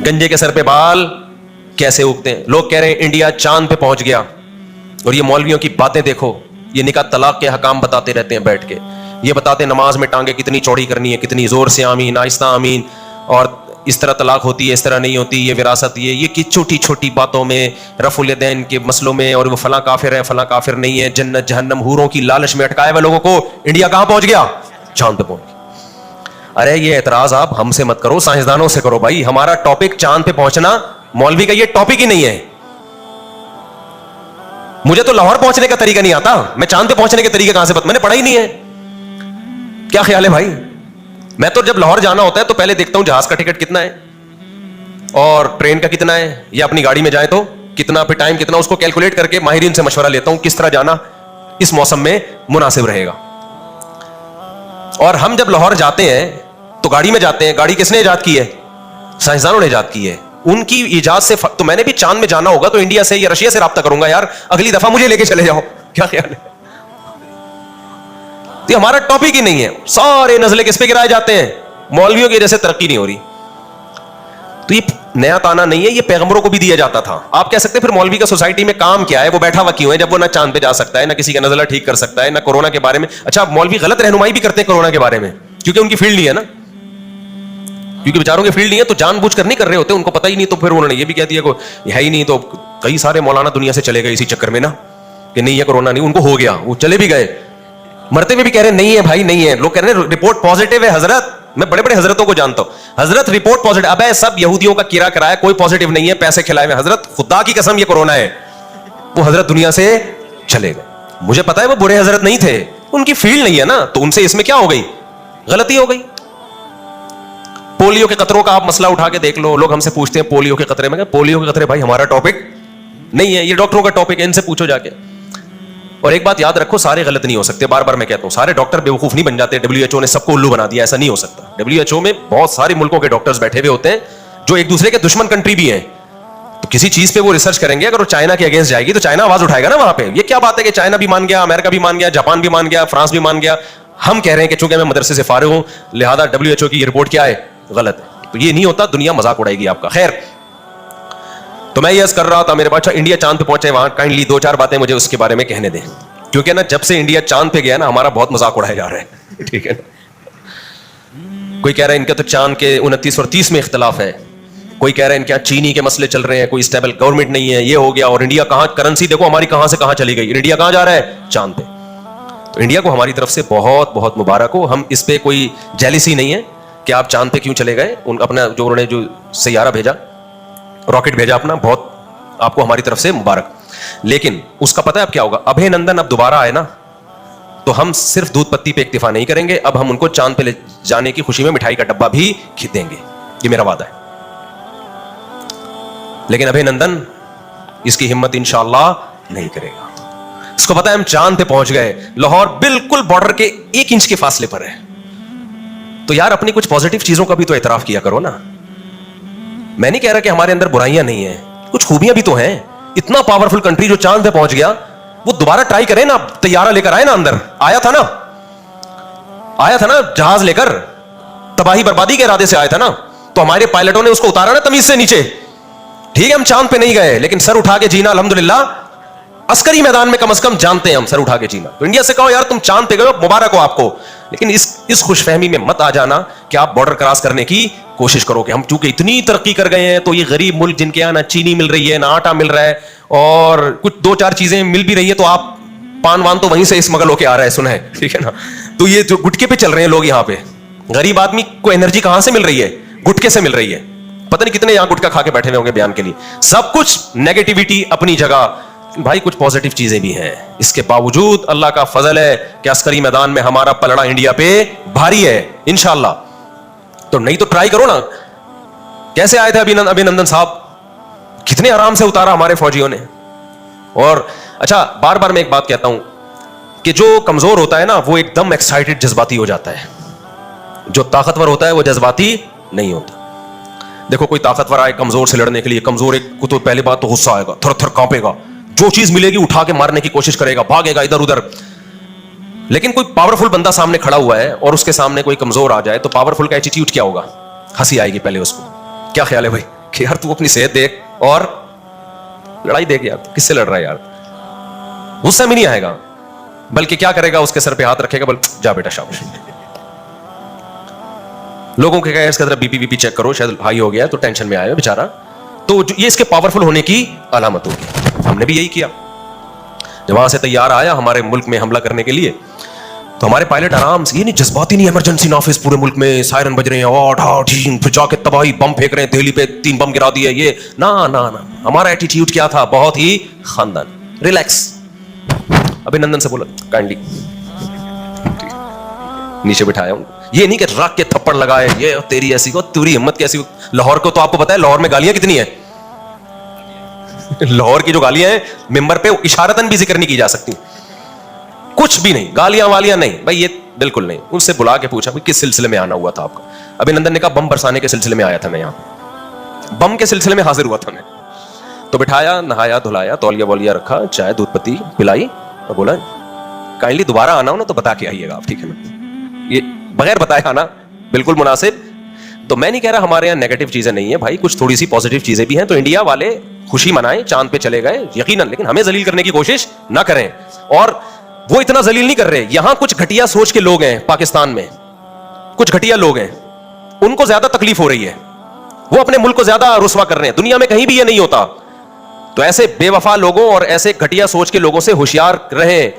گنجے کے سر پہ بال کیسے اگتے ہیں. لوگ کہہ رہے ہیں انڈیا چاند پہ پہنچ گیا, اور یہ مولویوں کی باتیں دیکھو, یہ نکاح طلاق کے حکام بتاتے رہتے ہیں بیٹھ کے, یہ بتاتے ہیں نماز میں ٹانگیں کتنی چوڑی کرنی ہے, کتنی زور سے آمین, آہستہ آمین, اور اس طرح طلاق ہوتی ہے, اس طرح نہیں ہوتی, یہ وراثت, یہ چھوٹی چھوٹی باتوں میں, رفع الیدین کے مسئلوں میں, اور وہ فلاں کافر ہے فلاں کافر نہیں ہے, جنت جہنم حوروں کی لالچ میں اٹکائے ہوئے لوگوں کو انڈیا کہاں پہنچ گیا؟ چاند پہ پہنچ گیا. ارے یہ اعتراض آپ ہم سے مت کرو, سائنسدانوں سے کرو بھائی. ہمارا ٹاپک چاند پہ پہنچنا, مولوی کا یہ ٹاپک ہی نہیں ہے. مجھے تو لاہور پہنچنے کا طریقہ نہیں آتا, میں چاند پہ پہنچنے کے طریقے کہاں سے میں نے پڑھا ہی نہیں ہے. کیا خیال ہے بھائی؟ میں تو جب لاہور جانا ہوتا ہے تو پہلے دیکھتا ہوں جہاز کا ٹکٹ کتنا ہے اور ٹرین کا کتنا ہے, یا اپنی گاڑی میں جائیں تو کتنا, پہ ٹائم کتنا, اس کو کیلکولیٹ کر کے ماہرین سے مشورہ لیتا ہوں کس طرح جانا اس موسم میں مناسب رہے گا. اور ہم جب لاہور جاتے ہیں تو گاڑی میں جاتے ہیں. گاڑی کس نے ایجاد کی ہے؟ سائنسدانوں نے ایجاد کی ہے. ان کی ایجاد سے تو میں نے بھی چاند میں جانا ہوگا تو انڈیا سے یا رشیا سے رابطہ کروں گا, یار اگلی دفعہ مجھے لے کے چلے جاؤ. کیا خیال ہے؟ یہ ہمارا ٹاپک ہی نہیں ہے. سارے نزلے کس پہ گرائے جاتے ہیں؟ مولویوں کی وجہ سے ترقی نہیں ہو رہی. تو یہ نیا تانا نہیں ہے, یہ پیغمبروں کو بھی دیا جاتا تھا. آپ کہہ سکتے ہیں پھر مولوی کا سوسائٹی میں کام کیا ہے, وہ بیٹھا ہوا کیوں ہے جب وہ نہ چاند پہ جا سکتا ہے, نہ کسی کا نزلہ ٹھیک کر سکتا ہے, نہ کورونا کے بارے میں. اچھا مولوی غلط رہنمائی بھی کرتے ہیں کورونا کے بارے میں, کیونکہ ان کی فیلڈ نہیں ہے نا, کیونکہ بیچاروں کی فیلڈ نہیں ہے تو جان بوجھ کر نہیں کر رہے ہوتے, ان کو پتہ ہی نہیں, تو پھر انہوں نے یہ بھی کہہ دیا کہ یہ ہے ہی نہیں. تو کئی سارے مولانا دنیا سے چلے گئے اسی چکر میں نا, کہ نہیں ہے کورونا نہیں, ان کو ہو گیا, وہ چلے بھی گئے, مرتے ہوئے بھی کہہ رہے نہیں ہے بھائی نہیں ہے. لوگ کہہ رہے ہیں رپورٹ پازیٹیو ہے. حضرت میں بڑے بڑے حضرتوں کو جانتا ہوں, حضرت رپورٹ پازیٹیو, اب سب یہودیوں کا کرا کرایا, کوئی پازیٹیو نہیں ہے, پیسے کھلائے ہوئے. حضرت خدا کی قسم یہ کورونا ہے. وہ حضرت دنیا سے چلے گئے. مجھے پتا ہے وہ برے حضرت نہیں تھے, ان کی فیلڈ نہیں ہے نا, تو ان سے اس میں کیا ہو گئی, غلطی ہو گئی. پولیو کے قطروں کا آپ مسئلہ اٹھا کے دیکھ لو, لوگ ہم سے پوچھتے ہیں پولیو کے قطرے, میں پولیو کے قطرے بھائی ہمارا ٹاپک نہیں ہے, یہ ڈاکٹروں کا ٹاپک ہے, ان سے پوچھو جا کے. اور ایک بات یاد رکھو, سارے غلط نہیں ہو سکتے, بار بار میں کہتا ہوں, سارے ڈاکٹر بیوقوف نہیں بن جاتے. WHO نے سب کو الو بنا دیا, ایسا نہیں ہو سکتا. WHO میں بہت سارے ملکوں کے ڈاکٹرز بیٹھے ہوئے ہوتے ہیں جو ایک دوسرے کے دشمن کنٹری بھی ہیں. تو کسی چیز پہ وہ ریسرچ کریں گے, اگر وہ چائنا کے اگینسٹ جائے گی تو چائنا آواز اٹھائے گا نا وہاں پہ. یہ کیا بات ہے کہ چائنا بھی مان گیا, امریکہ بھی مان گیا, جاپان بھی مان گیا, فرانس بھی مان گیا. ہم کہہ رہے ہیں کہ چونکہ میں مدرسے سے فارغ ہوں لہذا WHO کی یہ رپورٹ کیا ہے, غلط ہے. تو یہ نہیں ہوتا, دنیا مذاق اڑائے گی آپ کا. خیر, تو میں یہ عرض کر رہا تھا میرے بادشاہ, انڈیا چاند پہ پہنچے, وہاں کائنڈلی 2-4 باتیں مجھے اس کے بارے میں کہنے دیں, کیونکہ نا جب سے انڈیا چاند پہ گیا نا ہمارا بہت مذاق اڑایا جا رہا ہے. ٹھیک ہے نا, کوئی کہہ رہا ہے ان کا تو چاند کے 29 اور 30 میں اختلاف ہے, کوئی کہہ رہا ہے ان کے یہاں چینی کے مسئلے چل رہے ہیں, کوئی اسٹیبل گورنمنٹ نہیں ہے, یہ ہو گیا. اور انڈیا کہاں, کرنسی دیکھو ہماری کہاں سے کہاں چلی گئی, انڈیا کہاں جا رہا ہے, چاند پہ. تو انڈیا کو ہماری طرف سے بہت بہت مبارک ہو. ہم اس پہ کوئی جیلسی نہیں ہے کہ آپ چاند پہ کیوں چلے گئے, ان اپنا جو انہوں نے جو سیارہ بھیجا, راکٹ بھیجا اپنا, بہت آپ کو ہماری طرف سے مبارک. لیکن اس کا پتہ ہے اب کیا ہوگا, ابھے نندن اب دوبارہ آئے نا تو ہم صرف دودھ پتی پہ اکتفا نہیں کریں گے, اب ہم ان کو چاند پہ لے جانے کی خوشی میں مٹھائی کا ڈبہ بھی دیں گے, یہ میرا وعدہ ہے. لیکن ابھے نندن اس کی ہمت انشاءاللہ نہیں کرے گا. اس کو پتہ ہے ہم چاند پہ پہنچ گئے, لاہور بالکل بارڈر کے 1 انچ کے فاصلے پر ہے. تو یار اپنی کچھ پازیٹیو چیزوں کا بھی تو اعتراف کیا کرو نا. میں نہیں کہہ رہا کہ ہمارے اندر برائیاں نہیں ہیں, کچھ خوبیاں بھی تو ہیں. اتنا پاورفل کنٹری جو چاند پہ پہنچ گیا, وہ دوبارہ ٹرائی کرے نا, طیارہ لے کر آئے نا, اندر آیا تھا نا جہاز لے کر, تباہی بربادی کے ارادے سے آیا تھا نا, تو ہمارے پائلٹوں نے اس کو اتارا نا تمیز سے نیچے. ٹھیک ہے ہم چاند پہ نہیں گئے, لیکن سر اٹھا کے جینا الحمدللہ عسکری میدان میں کم از کم جانتے ہیں ہم, سر اٹھا کے جینا. تو انڈیا سے کہو یار تم چاند پہ گئے ہو, مبارک ہو آپ کو, لیکن اس خوش فہمی میں مت آ جانا کہ آپ بارڈر کراس کرنے کی کوشش کرو کہ ہم چونکہ اتنی ترقی کر گئے ہیں تو یہ غریب ملک جن کے یہاں نہ چینی مل رہی ہے, نہ آٹا مل رہا ہے, اور کچھ 2-4 چیزیں مل بھی رہی ہے, تو آپ پان وان تو وہیں سے اسمگل ہو کے آ رہا ہے, سنا ہے. ٹھیک ہے نا, تو یہ جو گٹکے پہ چل رہے ہیں لوگ یہاں پہ, غریب آدمی کو انرجی کہاں سے مل رہی ہے, گٹکے سے مل رہی ہے. پتہ نہیں کتنے یہاں گٹکا کھا کے بیٹھے ہوئے ہوں گے بیان کے لیے. سب کچھ نیگیٹیوٹی اپنی جگہ, بھائی کچھ پازیٹیو چیزیں بھی ہیں. اس کے باوجود اللہ کا فضل ہے کہ عسکری میدان میں ہمارا پلڑا انڈیا پہ بھاری ہے انشاءاللہ. تو نہیں تو ٹرائی کرو نا. کیسے آئے تھے ابھی نندن صاحب, کتنے آرام سے اتارا ہمارے فوجیوں نے. اور اچھا بار بار میں ایک بات کہتا ہوں کہ جو کمزور ہوتا ہے نا وہ ایک دم ایکسائٹڈ جذباتی ہو جاتا ہے, جو طاقتور ہوتا ہے وہ جذباتی نہیں ہوتا. دیکھو کوئی طاقتور آئے کمزور سے لڑنے کے لیے, کمزور ایک کو تو پہلی بات تو غصہ آئے گا, تھر تھر کانپے گا, جو چیز ملے گی اٹھا کے مارنے کی کوشش کرے گا, بھاگے گا ادھر ادھر. لیکن کوئی پاورفل بندہ سامنے کھڑا ہوا ہے اور اس کے سامنے کوئی کمزور آ جائے تو پاورفل کا ایٹیٹیوڈ کیا ہوگا, ہنسی آئے گی پہلے اس کو. کیا خیال ہے بھائی, کہ یار تو اپنی صحت دیکھ اور لڑائی دیکھ یار کس سے لڑ رہا ہے یار. غصہ بھی نہیں آئے گا بلکہ کیا کرے گا, اس کے سر پہ ہاتھ رکھے گا, بول جا بیٹا شاباش. لوگوں کے کہا اس کا ذرا بی پی چیک کرو, شاید ہائی ہو گیا تو ٹینشن میں آیا بیچارہ. تو یہ اس کے پاورفل ہونے کی علامت ہوگی. ہم نے بھی یہی کیا. جب وہاں سے تیار آیا ہمارے ملک میں حملہ کرنے کے لیے تو ہمارے پائلٹ آرام سے, یہ نہیں جذباتی نہیں, ایمرجنسی نافذ پورے ملک میں سائرن بج رہے ہیں, پھر جا کے تباہی بم پھینک رہے ہیں, دہلی پہ 3 بم گرا دیے, یہ نا. ہمارا ایٹیٹیوڈ کیا تھا, بہت ہی خاندان, ریلیکس. ابھینندن سے بولا کائنڈلی نیچے بٹھایا ہوں. یہ نہیں کہ رکھ کے تھپڑ لگائے, یہ تیری ایسی کو, تیری ہمت کیسی. لاہور کو تو آپ کو پتا ہے لاہور میں گالیاں کتنی ہیں. لاہور کی جو گالیاں ہیں ممبر پہ اشارتاً بھی ذکر نہیں کی جا سکتی. کچھ بھی نہیں, گالیاں والیاں نہیں بھائی, یہ بالکل نہیں. ان سے بلا کے پوچھا کس سلسلے میں آنا ہوا تھا آپ کا. ابھینندن نے کہا بم برسانے کے سلسلے میں آیا تھا میں, یہاں بم کے سلسلے میں حاضر ہوا تھا میں. تو بٹھایا, نہایا دھلایا, تولیہ وولیا رکھا, چائے دودھ پتی پلائی اور بولا کائنڈلی دوبارہ آنا ہو نا تو بتا کے آئیے گا آپ, ٹھیک ہے نا. یہ بغیر بتائے آنا بالکل مناسب. تو میں نہیں کہہ رہا ہمارے یہاں نیگیٹو چیزیں نہیں ہیں بھائی, کچھ تھوڑی سی پازیٹیو چیزیں بھی ہیں. تو انڈیا والے خوشی منائیں, چاند پہ چلے گئے یقیناً, لیکن ہمیں ذلیل کرنے کی کوشش نہ کریں. اور وہ اتنا ذلیل نہیں کر رہے. یہاں کچھ گھٹیا سوچ کے لوگ ہیں پاکستان میں, کچھ گھٹیا لوگ ہیں, ان کو زیادہ تکلیف ہو رہی ہے, وہ اپنے ملک کو زیادہ رسوا کر رہے ہیں. دنیا میں کہیں بھی یہ نہیں ہوتا. تو ایسے بے وفا لوگوں اور ایسے گھٹیا سوچ کے لوگوں سے ہوشیار رہیں.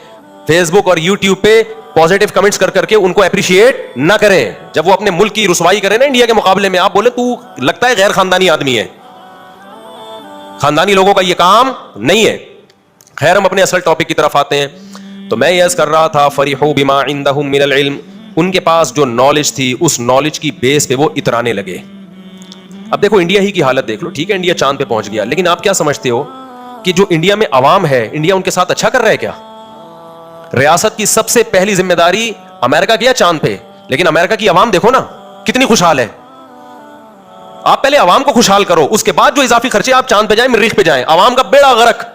فیس بک اور یوٹیوب پہ پازیٹیو کمنٹس کر کے ان کو اپریشیٹ نہ کریں. جب وہ اپنے ملک کی رسوائی کریں نا انڈیا کے مقابلے میں, آپ بولے تو لگتا ہے غیر خاندانی آدمی ہے. خاندانی لوگوں کا یہ کام نہیں ہے. خیر ہم اپنے اصل ٹاپک کی طرف آتے ہیں. تو میں یہ عرض کر رہا تھا فریحوا بما عندهم من العلم, ان کے پاس جو نالج تھی اس نالج کی بیس پہ وہ اترانے لگے. اب دیکھو انڈیا ہی کی حالت دیکھ لو, ٹھیک ہے انڈیا چاند پہ پہنچ گیا, لیکن آپ کیا سمجھتے ہو کہ جو انڈیا میں عوام ہے, انڈیا ان کے ساتھ اچھا کر رہا ہے کیا؟ ریاست کی سب سے پہلی ذمہ داری امریکہ کیا چاند پہ, لیکن امریکہ کی عوام دیکھو نا کتنی خوشحال ہے. آپ پہلے عوام کو خوشحال کرو, اس کے بعد جو اضافی خرچے آپ چاند پہ جائیں, مریخ پہ جائیں. عوام کا بیڑا غرق.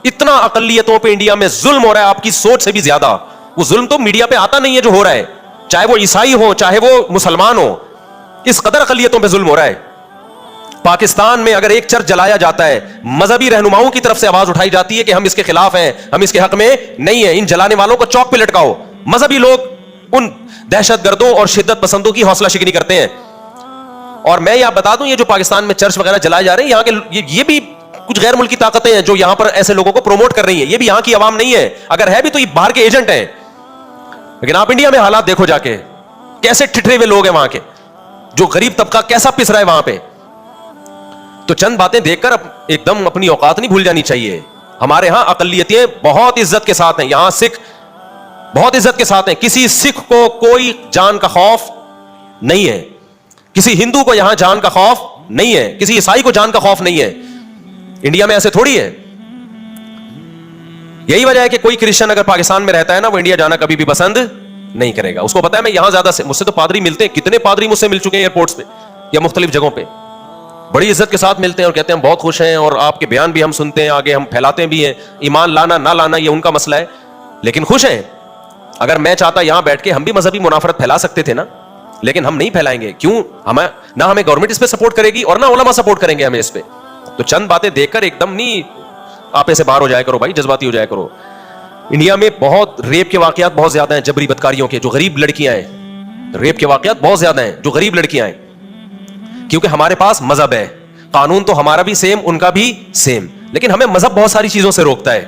اتنا اقلیتوں پہ انڈیا میں ظلم ہو رہا ہے آپ کی سوچ سے بھی زیادہ. وہ ظلم تو میڈیا پہ آتا نہیں ہے جو ہو رہا ہے, چاہے وہ عیسائی ہو چاہے وہ مسلمان ہو, اس قدر اقلیتوں پہ ظلم ہو رہا ہے. پاکستان میں اگر ایک چرچ جلایا جاتا ہے, مذہبی رہنماؤں کی طرف سے آواز اٹھائی جاتی ہے کہ ہم اس کے خلاف ہیں, ہم اس کے حق میں نہیں ہیں, ان جلانے والوں کو چوک پہ لٹکاؤ. مذہبی لوگ ان دہشت گردوں اور شدت پسندوں کی حوصلہ شکنی کرتے ہیں. اور میں یہ بتا دوں, یہ جو پاکستان میں چرچ وغیرہ جلائے جا رہے ہیں, یہاں کے یہ بھی کچھ غیر ملکی طاقتیں ہیں جو یہاں پر ایسے لوگوں کو پروموٹ کر رہی ہیں. یہ بھی یہاں کی عوام نہیں ہے, اگر ہے بھی تو یہ باہر کے ایجنٹ ہیں. لیکن آپ انڈیا میں حالات دیکھو جا کے, کیسے ٹھٹرے ہوئے لوگ ہیں وہاں کے, جو غریب طبقہ کیسا پس رہا ہے وہاں پہ. تو چند باتیں دیکھ کر ایک دم اپنی اوقات نہیں بھول جانی چاہیے. ہمارے ہاں اقلیتیں بہت عزت کے ساتھ ہیں, یہاں سکھ بہت عزت کے ساتھ ہیں. کسی سکھ کو کوئی جان کا خوف نہیں ہے, کسی ہندو کو یہاں جان کا خوف نہیں ہے, کسی عیسائی کو جان کا خوف نہیں ہے. انڈیا میں ایسے تھوڑی ہے. یہی وجہ ہے کہ کوئی کرسچن اگر پاکستان میں رہتا ہے نا, وہ انڈیا جانا کبھی بھی پسند نہیں کرے گا. اس کو پتا ہے میں یہاں زیادہ سے, مجھ سے تو پادری ملتے ہیں, کتنے پادری مجھ سے مل چکے ہیں ایئرپورٹس پہ یا مختلف جگہوں پہ, بڑی عزت کے ساتھ ملتے ہیں اور کہتے ہیں ہم بہت خوش ہیں اور آپ کے بیان بھی ہم سنتے ہیں, آگے ہم پھیلاتے بھی ہیں. ایمان لانا نہ لانا یہ ان کا مسئلہ ہے, لیکن خوش ہیں. اگر میں چاہتا یہاں بیٹھ کے ہم بھی مذہبی منافرت پھیلا سکتے تھے نا, لیکن ہم نہیں پھیلائیں گے. کیوں؟ نہ ہمیں گورنمنٹ اس پہ سپورٹ کرے گی اور نہ علماء سپورٹ کریں گے ہمیں اس پہ. تو چند باتیں دیکھ کر ایک دم نہیں آپ ایسے باہر ہو جایا کرو بھائی, جذباتی ہو جایا کرو. انڈیا میں بہت ریپ کے واقعات بہت زیادہ ہیں, جبری بدکاریوں کے, جو غریب لڑکیاں ہیں. ریپ کے واقعات بہت زیادہ ہیں جو غریب لڑکیاں ہیں, کیونکہ ہمارے پاس مذہب ہے. قانون تو ہمارا بھی سیم, ان کا بھی سیم, لیکن ہمیں مذہب بہت ساری چیزوں سے روکتا ہے.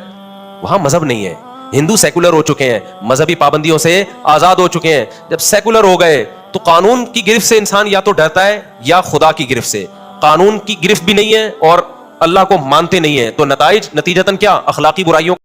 وہاں مذہب نہیں ہے. ہندو سیکولر ہو چکے ہیں, مذہبی پابندیوں سے آزاد ہو چکے ہیں. جب سیکولر ہو گئے تو قانون کی گرفت سے انسان یا تو ڈرتا ہے یا خدا کی گرفت سے. قانون کی گرفت بھی نہیں ہے اور اللہ کو مانتے نہیں ہیں, تو نتیجتاً کیا؟ اخلاقی برائیوں